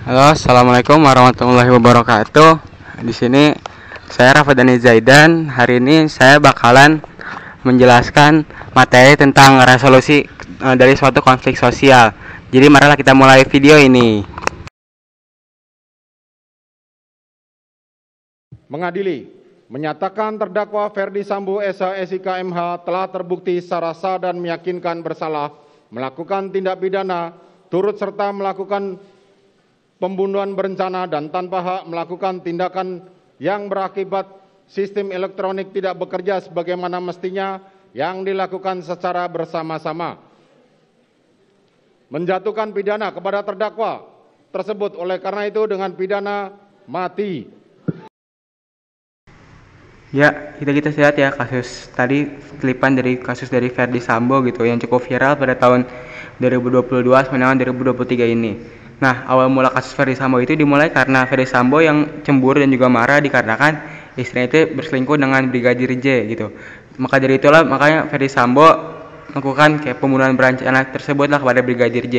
Halo, assalamualaikum warahmatullahi wabarakatuh. Di sini saya Rafadhani Zaidan. Hari ini saya bakalan menjelaskan materi tentang resolusi dari suatu konflik sosial. Jadi marilah kita mulai video ini. Mengadili, menyatakan terdakwa Ferdi Sambo SH MH telah terbukti secara sah dan meyakinkan bersalah melakukan tindak pidana turut serta melakukan pembunuhan berencana dan tanpa hak melakukan tindakan yang berakibat sistem elektronik tidak bekerja sebagaimana mestinya yang dilakukan secara bersama-sama. Menjatuhkan pidana kepada terdakwa tersebut oleh karena itu dengan pidana mati. Ya, kita lihat ya kasus tadi, kelipan dari kasus dari Ferdi Sambo gitu yang cukup viral pada tahun 2022 sampai dengan 2023 ini. Nah, awal mula kasus Ferdi Sambo itu dimulai karena Ferdi Sambo yang cemburu dan juga marah dikarenakan istrinya itu berselingkuh dengan Brigadir J gitu. Maka dari itulah makanya Ferdi Sambo melakukan kayak pembunuhan berencana tersebutlah kepada Brigadir J.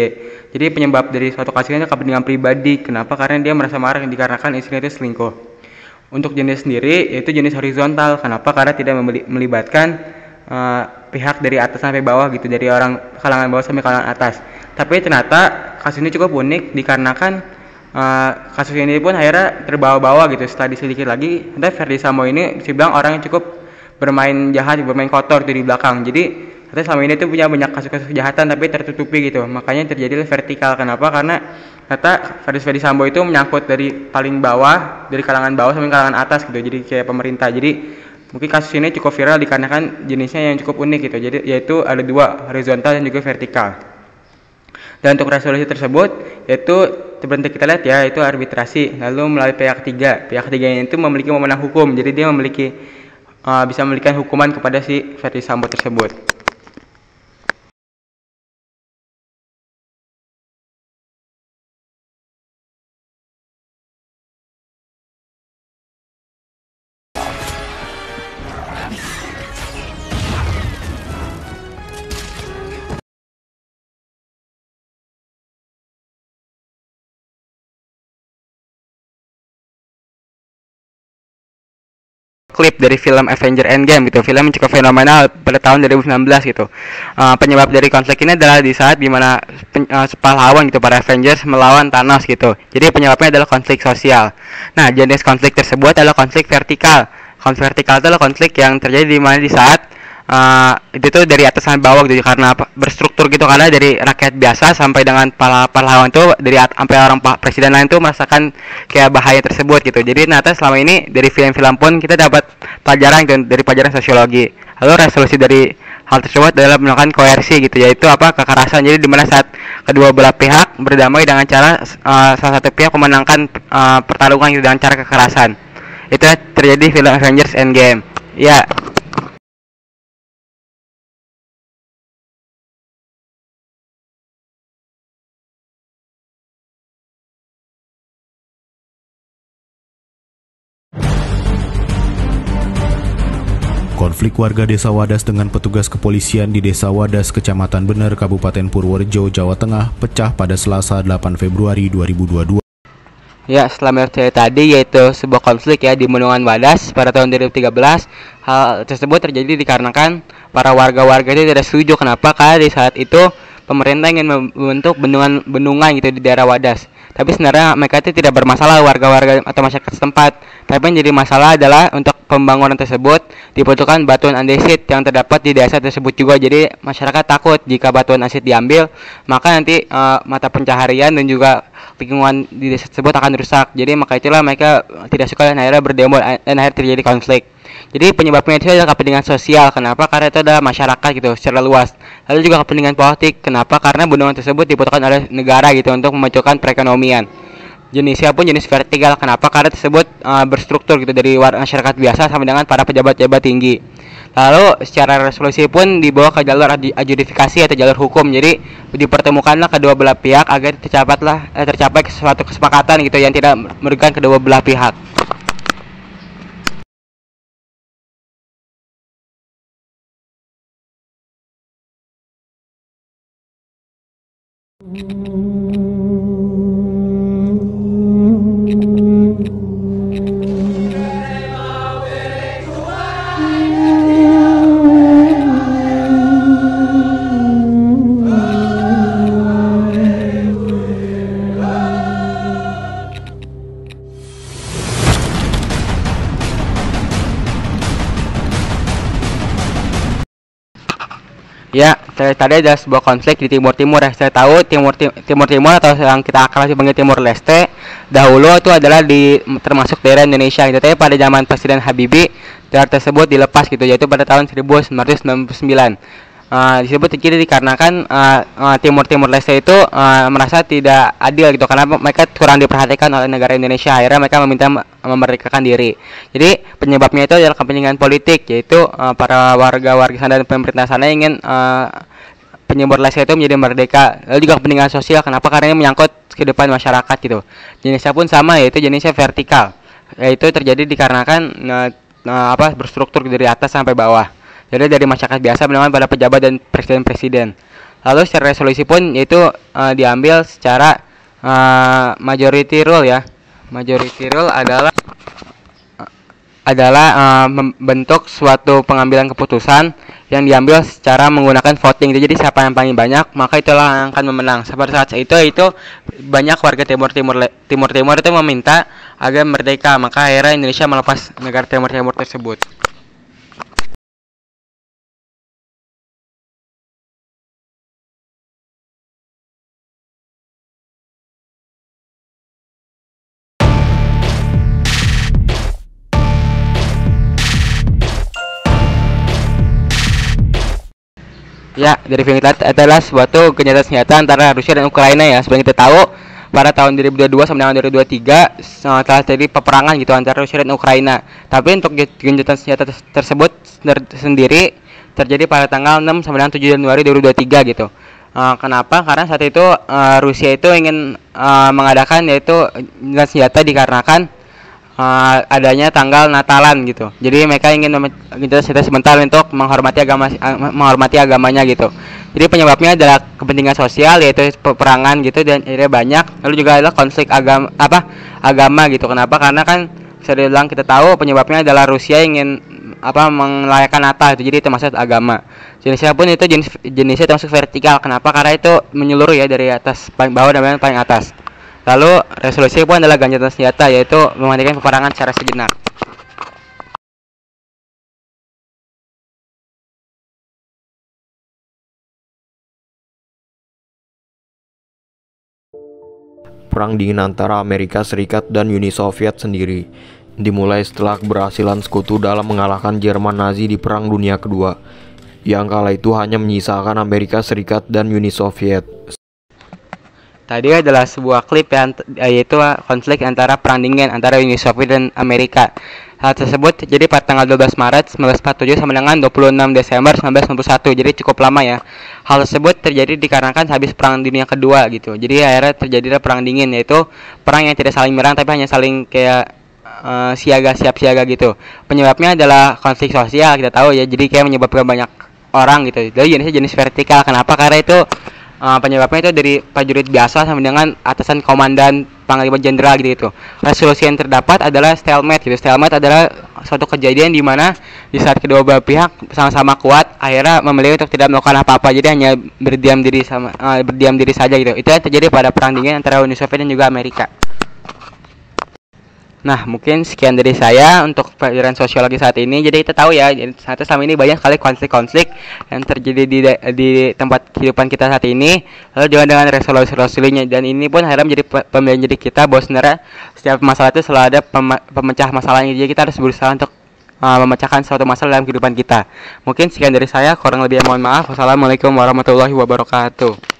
Jadi penyebab dari suatu kasusnya kepentingan pribadi. Kenapa? Karena dia merasa marah dikarenakan istrinya itu selingkuh. Untuk jenis sendiri yaitu jenis horizontal. Kenapa? Karena tidak melibatkan pihak dari atas sampai bawah gitu, dari orang kalangan bawah sampai kalangan atas. Tapi ternyata kasus ini cukup unik dikarenakan kasus ini pun akhirnya terbawa-bawa gitu. Setelah diselidiki lagi, ternyata Ferdi Sambo ini dibilang orang yang cukup bermain jahat, bermain kotor di belakang. Jadi ternyata selama ini tuh punya banyak kasus-kasus kejahatan tapi tertutupi gitu. Makanya terjadi vertikal. Kenapa? Karena ternyata Ferdi Sambo itu menyangkut dari paling bawah, dari kalangan bawah sampai kalangan atas gitu. Jadi kayak pemerintah. Jadi mungkin kasus ini cukup viral dikarenakan jenisnya yang cukup unik gitu. Jadi yaitu ada dua, horizontal dan juga vertikal. Dan untuk resolusi tersebut yaitu seperti kita lihat ya, itu arbitrasi lalu melalui pihak ketiga. Pihak ketiga ini itu memiliki wewenang hukum. Jadi dia memiliki bisa memberikan hukuman kepada si Ferdi Sambo tersebut. Klip dari film Avenger Endgame gitu, film yang cukup fenomenal pada tahun 2019 gitu. Penyebab dari konflik ini adalah di saat dimana pahlawan gitu, para Avengers melawan Thanos gitu. Jadi penyebabnya adalah konflik sosial. Nah, jenis konflik tersebut adalah konflik vertikal. Konflik vertikal itu adalah konflik yang terjadi di mana di saat itu tuh dari atas sampai bawah gitu, karena berstruktur gitu, karena dari rakyat biasa sampai dengan pahlawan tuh, dari sampai orang presiden lain tuh merasakan kayak bahaya tersebut gitu. Jadi ternyata selama ini dari film-film pun kita dapat pelajaran gitu, dari pelajaran sosiologi. Lalu resolusi dari hal tersebut adalah melakukan koersi gitu, yaitu kekerasan. Jadi dimana saat kedua belah pihak berdamai dengan cara salah satu pihak memenangkan pertarungan gitu dengan cara kekerasan. Itu terjadi di film Avengers Endgame. Ya. Konflik warga Desa Wadas dengan petugas kepolisian di Desa Wadas, Kecamatan Bener, Kabupaten Purworejo, Jawa Tengah, pecah pada Selasa 8 Februari 2022. Ya, setelah melihat tadi yaitu sebuah konflik ya di Bendungan Wadas pada tahun 2013. Hal tersebut terjadi dikarenakan para warga-warga itu tidak setuju. Kenapa? Karena di saat itu pemerintah ingin membentuk bendungan gitu di daerah Wadas. Tapi sebenarnya mereka itu tidak bermasalah, warga-warga atau masyarakat setempat. Tapi yang jadi masalah adalah untuk pembangunan tersebut dibutuhkan batuan andesit yang terdapat di desa tersebut juga. Jadi masyarakat takut jika batuan andesit diambil, maka nanti mata pencaharian dan juga lingkungan di desa tersebut akan rusak. Jadi maka itulah mereka tidak suka dan akhirnya berdemo dan akhirnya terjadi konflik. Jadi penyebabnya itu adalah kepentingan sosial. Kenapa? Karena itu adalah masyarakat gitu secara luas. Lalu juga kepentingan politik. Kenapa? Karena bendungan tersebut dibutuhkan oleh negara gitu untuk memajukan perekonomian. Jenisnya pun jenis vertikal. Kenapa? Karena tersebut berstruktur gitu dari masyarakat biasa sampai dengan para pejabat-pejabat tinggi. Lalu secara resolusi pun dibawa ke jalur adjudifikasi atau jalur hukum. Jadi dipertemukanlah kedua belah pihak agar tercapai suatu kesepakatan gitu yang tidak merugikan kedua belah pihak. Ya, tadi ada sebuah konflik di Timur Timur ya. Saya tahu Timur Timur atau yang kita akrab sebagai Timur Leste dahulu itu adalah termasuk daerah Indonesia gitu. Tapi pada zaman Presiden Habibie daerah tersebut dilepas gitu, yaitu pada tahun 1999. Disebut jadi dikarenakan Timur Leste itu merasa tidak adil gitu, karena mereka kurang diperhatikan oleh negara Indonesia. Akhirnya mereka meminta memerdekakan diri. Jadi penyebabnya itu adalah kepentingan politik, yaitu para warga sana dan pemerintah sana ingin Timur Leste itu menjadi merdeka. Lalu juga kepentingan sosial, kenapa? Karena ini menyangkut kehidupan masyarakat gitu. Jenisnya pun sama, yaitu jenisnya vertikal, yaitu terjadi dikarenakan berstruktur dari atas sampai bawah. Jadi dari masyarakat biasa menawan pada pejabat dan presiden-presiden. Lalu secara resolusi pun yaitu diambil secara majority rule ya. Majority rule adalah membentuk suatu pengambilan keputusan yang diambil secara menggunakan voting. Jadi siapa yang paling banyak maka itulah yang akan memenang. Seperti saat itu banyak warga Timur Timur itu meminta agar merdeka, maka akhirnya Indonesia melepas negara Timur Timur tersebut. Ya, dari film kita adalah suatu kenyataan senjata antara Rusia dan Ukraina ya. Seperti kita tahu, pada tahun 2022 sampai dengan 2023 telah terjadi peperangan gitu antara Rusia dan Ukraina. Tapi untuk gencatan senjata tersebut sendiri terjadi pada tanggal 6 sampai dengan 7 Januari 2023 gitu. Kenapa? Karena saat itu Rusia itu ingin mengadakan yaitu gencatan senjata dikarenakan adanya tanggal Natalan gitu. Jadi mereka ingin kita sebentar untuk menghormati agamanya gitu. Jadi penyebabnya adalah kepentingan sosial, yaitu peperangan gitu, dan akhirnya banyak. Lalu juga adalah konflik agama gitu. Kenapa? Karena kan kita tahu penyebabnya adalah Rusia ingin merayakan Natal itu. Jadi itu maksud agama. Jenisnya pun itu jenisnya termasuk vertikal. Kenapa? Karena itu menyeluruh ya, dari atas paling bawah dan paling atas. Lalu resolusi pun adalah gencatan senjata, yaitu menghentikan peperangan secara sejenak. Perang dingin antara Amerika Serikat dan Uni Soviet sendiri dimulai setelah keberhasilan sekutu dalam mengalahkan Jerman Nazi di Perang Dunia Kedua, yang kala itu hanya menyisakan Amerika Serikat dan Uni Soviet. Tadi adalah sebuah klip yaitu konflik antara perang dingin antara Uni Soviet dan Amerika. Hal tersebut terjadi pada tanggal 12 Maret 1947 sampai dengan 26 Desember 1991. Jadi cukup lama ya. Hal tersebut terjadi dikarenakan habis perang dunia kedua gitu. Jadi akhirnya terjadilah perang dingin, yaitu perang yang tidak saling menyerang tapi hanya saling kayak siap siaga gitu. Penyebabnya adalah konflik sosial, kita tahu ya. Jadi kayak menyebabkan banyak orang gitu. Jadi jenis vertikal. Kenapa? Karena itu penyebabnya itu dari prajurit biasa sampai dengan atasan komandan panglima jenderal gitu. Resolusi yang terdapat adalah stalemate gitu. Stalemate adalah suatu kejadian di mana di saat kedua belah pihak sama-sama kuat, akhirnya memilih untuk tidak melakukan apa-apa. Jadi hanya berdiam diri saja gitu. Itu yang terjadi pada perang dingin antara Uni Soviet dan juga Amerika. Nah, mungkin sekian dari saya untuk pelajaran sosiologi saat ini. Jadi kita tahu ya, saat selama ini banyak sekali konflik-konflik yang terjadi di tempat kehidupan kita saat ini. Lalu juga dengan resolusi-resolusinya, dan ini pun akhirnya menjadi pembelajaran jadi kita bahwa sebenarnya setiap masalah itu selalu ada pemecah masalahnya. Jadi kita harus berusaha untuk memecahkan suatu masalah dalam kehidupan kita. Mungkin sekian dari saya, kurang lebih mohon maaf. Wassalamualaikum warahmatullahi wabarakatuh.